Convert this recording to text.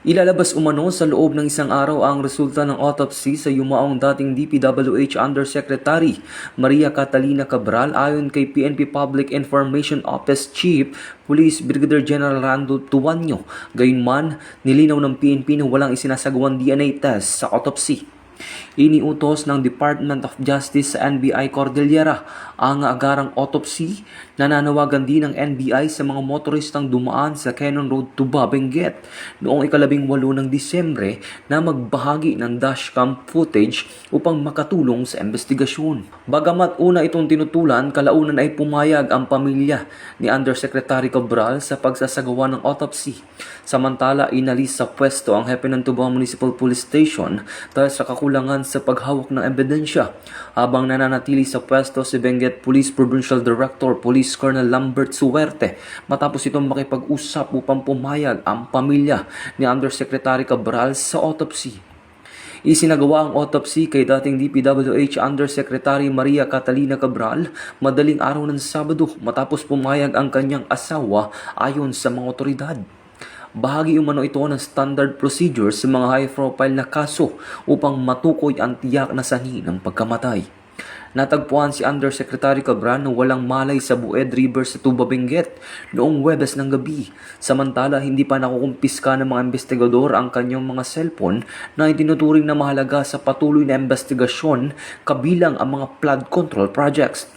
Ilalabas umano sa loob ng isang araw ang resulta ng autopsy sa yumaong dating DPWH Undersecretary Maria Catalina Cabral ayon kay PNP Public Information Office Chief Police Brigadier General Rando Tuanyo. Gayunman, nilinaw ng PNP na walang isinasagawang DNA test sa autopsy. Iniutos ng Department of Justice sa NBI Cordillera ang agarang autopsy. Nananawagan din ng NBI sa mga motoristang dumaan sa Cannon Road to Benguet noong 18 ng Disyembre na magbahagi ng dashcam footage upang makatulong sa investigasyon. Bagamat una itong tinutulan, kalaunan ay pumayag ang pamilya ni Undersecretary Cabral sa pagsasagawa ng autopsy. Samantala, inalis sa pwesto ang hepe ng Tubao Municipal Police Station dahil sa kakulangan sa paghawak ng ebidensya, habang nananatili sa pwesto si Benguet Police Provincial Director Police Colonel Lambert Suerte matapos itong makipag-usap upang pumayag ang pamilya ni Undersecretary Cabral sa autopsy. Isinagawa ang autopsy kay dating DPWH Undersecretary Maria Catalina Cabral madaling araw ng Sabado matapos pumayag ang kanyang asawa ayon sa mga otoridad. Bahagi umano ito ng standard procedure sa mga high-profile na kaso upang matukoy ang tiyak na sanhi ng pagkamatay. Natagpuan si Undersecretary Cabral na walang malay sa Bued River sa Tuba Benguet noong Huwebes ng gabi. Samantala, hindi pa nakukumpiska ng mga investigador ang kanyang mga cellphone na itinuturing na mahalaga sa patuloy na investigasyon kabilang ang mga flood control projects.